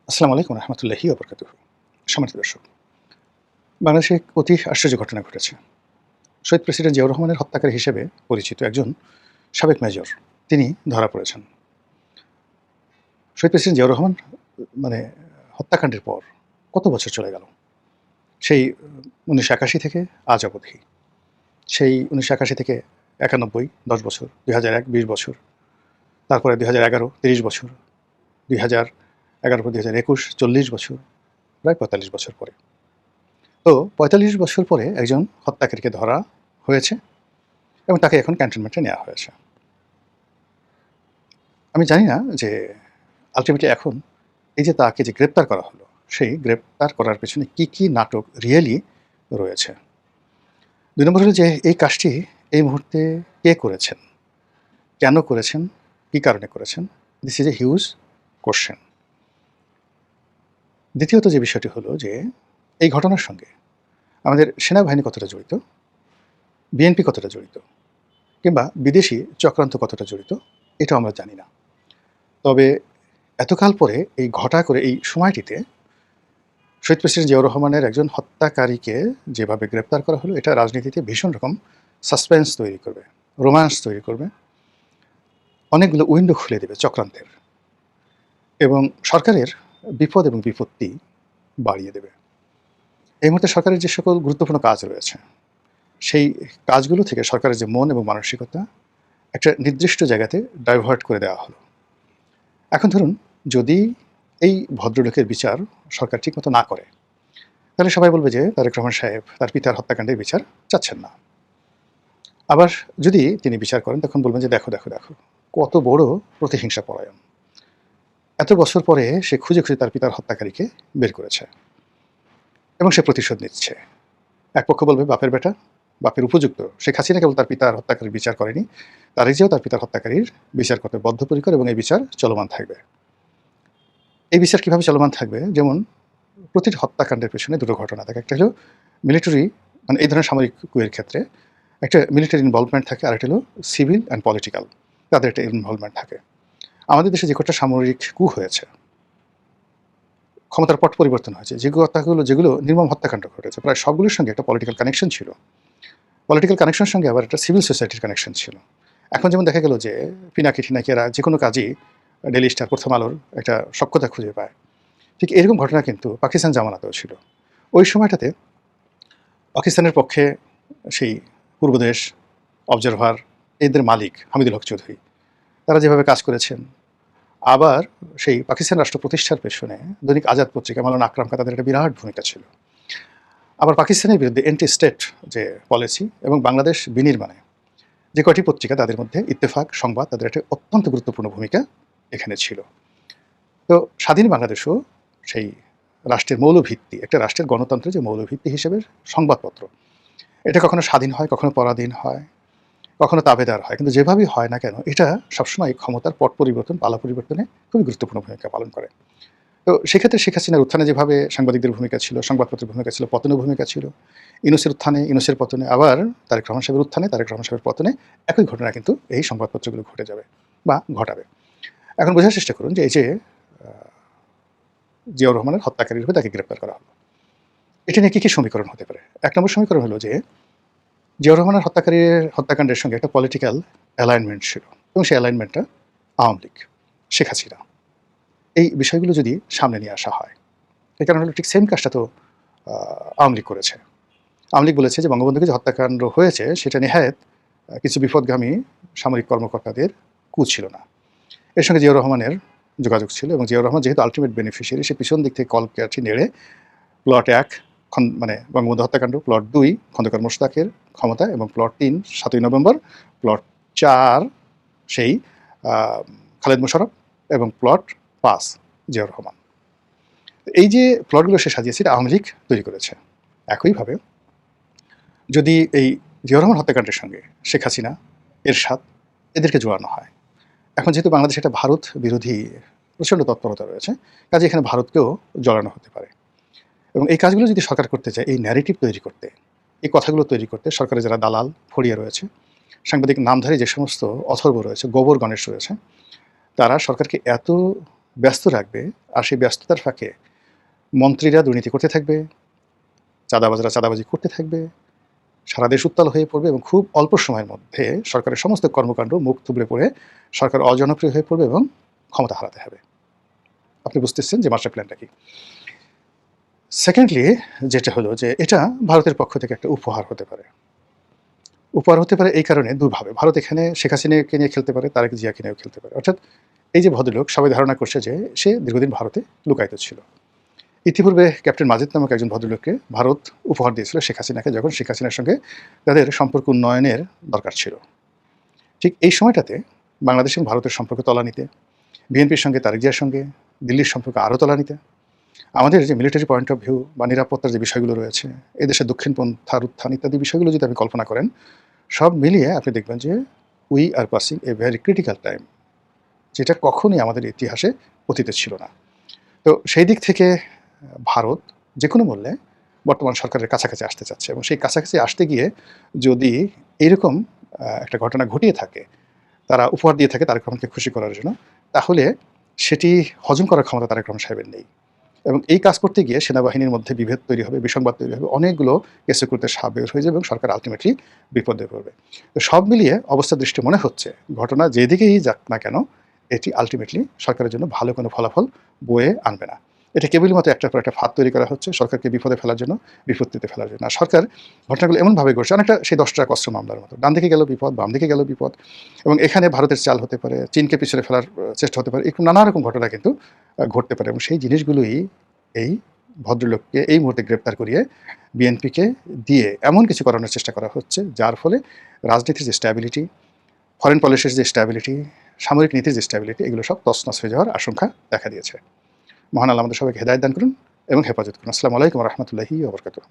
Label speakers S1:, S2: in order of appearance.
S1: আসসালামু আলাইকুম রহমতুল্লাহি ওবরকাতুহু। সম্মানিত দর্শক, বাংলাদেশে এক অতি আশ্চর্য ঘটনা ঘটেছে। শহীদ প্রেসিডেন্ট জিয়াউর রহমানের হত্যাকারী হিসেবে পরিচিত একজন সাবেক মেজর তিনি ধরা পড়েছেন। শহীদ প্রেসিডেন্ট জিয়াউর রহমান মানে হত্যাকাণ্ডের পর কত বছর চলে গেল? সেই ১৯৮১ থেকে আজ অবধি। সেই ১৯৮১ থেকে ৯১ ১০ বছর, ২০০১ ২০ বছর, তারপরে ২০১১ ৩০ বছর, ২০১১ পর ২০২১ ৪০ বছর, প্রায় ৪৫ বছর পরে। তো ৪৫ বছর পরে একজন হত্যাকারীকে ধরা হয়েছে এবং তাকে এখন ক্যান্টনমেন্টে নেওয়া হয়েছে। আমি জানি না যে আল্টিমেটলি এখন এই যে তাকে যে গ্রেপ্তার করা হলো, সেই গ্রেপ্তার করার পেছনে কী নাটক রিয়েলি রয়েছে। ২ নম্বর হলো যে এই কাজটি এই মুহূর্তে কে করেছেন? কেন করেছেন? কী কারণে করেছেন? This is a huge question. দ্বিতীয়ত যে বিষয়টি হলো যে এই ঘটনার সঙ্গে আমাদের সেনাবাহিনী কতটা জড়িত, বিএনপি কতটা জড়িত, কিংবা বিদেশি চক্রান্ত কতটা জড়িত, এটাও আমরা জানি না। তবে এতকাল পরে এই ঘটা করে এই সময়টিতে শহীদ প্রেসিডেন্ট জিয়াউর রহমানের একজন হত্যাকারীকে যেভাবে গ্রেপ্তার করা হলো, এটা রাজনীতিতে ভীষণ রকম সাসপেন্স তৈরি করবে, রোম্যান্স তৈরি করবে, অনেকগুলো উইন্ডো খুলে দেবে চক্রান্তের, এবং সরকারের বিপদ এবং বিপত্তি বাড়িয়ে দেবে। এই মুহূর্তে সরকারের যে সকল গুরুত্বপূর্ণ কাজ রয়েছে, সেই কাজগুলো থেকে সরকারের যে মন এবং মানসিকতা একটা নির্দিষ্ট জায়গাতে ডাইভার্ট করে দেওয়া হলো। এখন ধরুন, যদি এই ভদ্রলোকের বিচার সরকার ঠিকমতো না করে, তাহলে সবাই বলবে যে তারেক রহমান সাহেব তার পিতার হত্যাকাণ্ডের বিচার চাচ্ছেন না। আবার যদি তিনি বিচার করেন, তখন বলবেন যে দেখো দেখো দেখো কত বড় প্রতিহিংসা পরায়ণ, এত বছর পরে সে খুঁজে খুঁজে তার পিতার হত্যাকারীকে বের করেছে এবং সে প্রতিশোধ নিচ্ছে। এক পক্ষ বলবে বাপের বেটা, বাপের উপযুক্ত শেখ হাসিনা কেবল তার পিতার হত্যাকারীর বিচার করেনি, তারই চেয়েও তার পিতার হত্যাকারীর বিচার করতে বদ্ধপরিকর এবং এই বিচার চলমান থাকবে। এই বিচার কীভাবে চলমান থাকবে? যেমন প্রতিটি হত্যাকাণ্ডের পেছনে দুটো ঘটনা থাকে। একটা হলো মিলিটারি, মানে এই ধরনের সামরিক কুয়ের ক্ষেত্রে একটা মিলিটারি ইনভলভমেন্ট থাকে, আর একটা হলো সিভিল অ্যান্ড পলিটিক্যাল, তাদের একটা ইনভলভমেন্ট থাকে। আমাদের দেশে যে কটা সামরিক কু হয়েছে, ক্ষমতার পট পরিবর্তন হয়েছে, যে যেগুলো নির্মম হত্যাকাণ্ড ঘটেছে, প্রায় সবগুলোর সঙ্গে একটা পলিটিক্যাল কানেকশন ছিল। পলিটিক্যাল কানেকশনের সঙ্গে আবার একটা সিভিল সোসাইটির কানেকশন ছিল। এখন যেমন দেখা গেল যে পিনাকি ঠিনাকিরা যে কোনো কাজই ডেইলি স্টার, প্রথম আলোর একটা সখ্যতা খুঁজে পায়। ঠিক এরকম ঘটনা কিন্তু পাকিস্তান জামানাতেও ছিল। ওই সময়টাতে পাকিস্তানের পক্ষে সেই পূর্বদেশ, অবজারভার, এদের মালিক হামিদুল হক চৌধুরী, তারা যেভাবে কাজ করেছেন, আবার সেই পাকিস্তান রাষ্ট্র প্রতিষ্ঠার পেছনে দৈনিক আজাদ পত্রিকা, মাওলানা আকরাম খান, তাদের একটা বিরাট ভূমিকা ছিল। আবার পাকিস্তানের বিরুদ্ধে অ্যান্টি স্টেট যে পলিসি এবং বাংলাদেশ বিনির্মাণে যে কয়টি পত্রিকা, তাদের মধ্যে ইত্তেফাক, সংবাদ, তাদের একটা অত্যন্ত গুরুত্বপূর্ণ ভূমিকা এখানে ছিল। তো স্বাধীন বাংলাদেশও সেই রাষ্ট্রের মৌলভিত্তি, একটা রাষ্ট্রের গণতন্ত্রের যে মৌলভিত্তি হিসেবে সংবাদপত্র, এটা কখনো স্বাধীন হয়, কখনো পরাধীন হয়, কখনো তাবেদার হয়, কিন্তু যেভাবেই হয় না কেন, এটা সবসময় ক্ষমতার পট পরিবর্তন, পালা পরিবর্তনে খুবই গুরুত্বপূর্ণ ভূমিকা পালন করে। তো সেক্ষেত্রে শেখ হাসিনার উত্থানে যেভাবে সাংবাদিকদের ভূমিকা ছিল, সংবাদপত্রের ভূমিকা ছিল, পতনের ভূমিকা ছিল, ইউনূসের উত্থানে, ইউনূসের পতনে, আবার তারেক রহমান সাহেবের উত্থানে, তারেক রহমান সাহেবের পতনে একই ঘটনা কিন্তু এই সংবাদপত্রগুলো ঘটে যাবে বা ঘটাবে। এখন বোঝার চেষ্টা করুন যে এই যে জিয়াউর রহমানের হত্যাকারী রূপে তাকে গ্রেপ্তার করা হলো, এটা নিয়ে কী সমীকরণ হতে পারে? এক নম্বর সমীকরণ হলো যে জিয়াউর রহমানের হত্যাকাণ্ডের সঙ্গে একটা পলিটিক্যাল অ্যালাইনমেন্ট ছিল, এবং সেই অ্যালাইনমেন্টটা আওয়ামী লীগ, শেখ হাসিনা। এই বিষয়গুলো যদি সামনে নিয়ে আসা হয়, এই কারণ হলো ঠিক সেম কাজটা তো আওয়ামী লীগ করেছে। আওয়ামী লীগ বলেছে যে বঙ্গবন্ধুকে যে হত্যাকাণ্ড হয়েছে, সেটা নেহায়েত কিছু বিপদগামী সামরিক কর্মকর্তাদের কু ছিল না, এর সঙ্গে জিয়াউর রহমানের যোগাযোগ ছিল, এবং জিয়াউর রহমান যেহেতু আলটিমেট বেনিফিশিয়ারি, সে পিছন দিক থেকে কলকাঠি নেড়ে প্লট ১ মানে বঙ্গবন্ধু হত্যাকাণ্ড, প্লট ২ খন্দকার মোশতাকের ক্ষমতা, এবং প্লট ৩ ৭ই নভেম্বর, প্লট ৪ সেই খালেদ মোশাররফ, এবং প্লট ৫ জিয়াউর রহমান। এই যে প্লটগুলো সে সাজিয়েছে, এটা আওয়ামী লীগ তৈরি করেছে। একইভাবে যদি এই জিয়াউর রহমান হত্যাকাণ্ডের সঙ্গে শেখ হাসিনা, এরশাদ, এদেরকে জোড়ানো হয়, এখন যেহেতু বাংলাদেশে একটা ভারত বিরোধী প্রচণ্ড তৎপরতা রয়েছে, কাজে এখানে ভারতকেও জড়ানো হতে পারে। এবং এই কাজগুলো যদি সরকার করতে চায়, এই ন্যারেটিভ তৈরি করতে, এই কথাগুলো তৈরি করতে, সরকারের যারা দালাল ফড়িয়ে রয়েছে, সাংবাদিক নামধারী যে সমস্ত অথর্ব রয়েছে, গোবর গণেশ রয়েছে, তারা সরকারকে এত ব্যস্ত রাখবে, আর সেই ব্যস্ততার ফাঁকে মন্ত্রীরা দুর্নীতি করতে থাকবে, চাঁদাবাজরা চাঁদাবাজি করতে থাকবে, সারা দেশ উত্তাল হয়ে পড়বে এবং খুব অল্প সময়ের মধ্যে সরকারের সমস্ত কর্মকাণ্ড মুখ থুবড়ে পড়ে সরকার অজনপ্রিয় হয়ে পড়বে এবং ক্ষমতা হারাতে হবে। আপনি বুঝতেছেন যে মাস্টার প্ল্যানটা কি। সেকেন্ডলি যেটা হলো যে এটা ভারতের পক্ষ থেকে একটা উপহার হতে পারে। উপহার হতে পারে এই কারণে দুভাবে। ভারত এখানে শেখ হাসিনাকে নিয়ে খেলতে পারে, তারেক জিয়াকে নিয়েও খেলতে পারে। অর্থাৎ এই যে ভদ্রলোক, সবাই ধারণা করছে যে সে দীর্ঘদিন ভারতে লুকায়িত ছিল। ইতিপূর্বে ক্যাপ্টেন মাজিদ নামক একজন ভদ্রলোককে ভারত উপহার দিয়েছিল শেখ হাসিনাকে, যখন শেখ হাসিনার সঙ্গে তাদের সম্পর্ক উন্নয়নের দরকার ছিল। ঠিক এই সময়টাতে বাংলাদেশ এবং ভারতের সম্পর্ক তলানিতে, বিএনপির সঙ্গে তারেক জিয়ার সঙ্গে দিল্লির সম্পর্ক আরও তলানিতে। আমাদের যে মিলিটারি পয়েন্ট অফ ভিউ বা নিরাপত্তার যে বিষয়গুলো রয়েছে, এদেশের দক্ষিণপন্থার উত্থান ইত্যাদি বিষয়গুলো যদি আপনি কল্পনা করেন, সব মিলিয়ে আপনি দেখবেন যে we are passing a very critical time, যেটা কখনই আমাদের ইতিহাসে অতীতে ছিল না। তো সেই দিক থেকে ভারত যে কোনো মূল্যে বর্তমান সরকারের কাছাকাছি আসতে চাচ্ছে, এবং সেই কাছাকাছি আসতে গিয়ে যদি এইরকম একটা ঘটনা ঘটিয়ে থাকে, তারা উপহার দিয়ে থাকে তারেক রহমানকে খুশি করার জন্য, তাহলে সেটি হজম করার ক্ষমতা তারেক রহমান সাহেবের নেই। এবং এই কাজ করতে গিয়ে সেনাবাহিনীর মধ্যে বিভেদ তৈরি হবে, বিসংবাদ তৈরি হবে, অনেকগুলো কেসে করতে বের হয়ে যাবে এবং সরকার আলটিমেটলি বিপদে পড়বে। তো সব মিলিয়ে অবস্থা দৃষ্টি মনে হচ্ছে ঘটনা যেদিকেই যাক না কেন, এটি আলটিমেটলি সরকারের জন্য ভালো কোনো ফলাফল বয়ে আনবে না। এটা কেবলই মতো একটার পর একটা ফাঁদ তৈরি করা হচ্ছে সরকারকে বিপদে ফেলার জন্য, বিপত্তিতে ফেলার জন্য। আর সরকার ঘটনাগুলো এমনভাবে করছে, অনেকটা সেই 10 টাকা অস্ত্র মামলার মতো, ডান দিকে গেল বিপদ, বাম দিকে গেল বিপদ, এবং এখানে ভারতের চাল হতে পারে, চীনকে পিছনে ফেলার চেষ্টা হতে পারে, একটু নানা রকম ঘটনা কিন্তু ঘটতে পারে। এবং সেই জিনিসগুলোই এই ভদ্রলোককে এই মুহূর্তে গ্রেপ্তার করিয়ে বিএনপিকে দিয়ে এমন কিছু করানোর চেষ্টা করা হচ্ছে, যার ফলে রাজনীতির যে স্ট্যাবিলিটি, ফরেন পলিসির যে স্ট্যাবিলিটি, সামরিক নীতির যে স্ট্যাবিলিটি, এগুলো সব তছনছ হয়ে যাওয়ার আশঙ্কা দেখা দিয়েছে। মহান আল্লাহ আমাদের সবাইকে হেদায়েত দান করুন এবং হেফাজত করুন। আসসালামু আলাইকুম ওয়া রাহমাতুল্লাহি ওয়া বারাকাতুহু।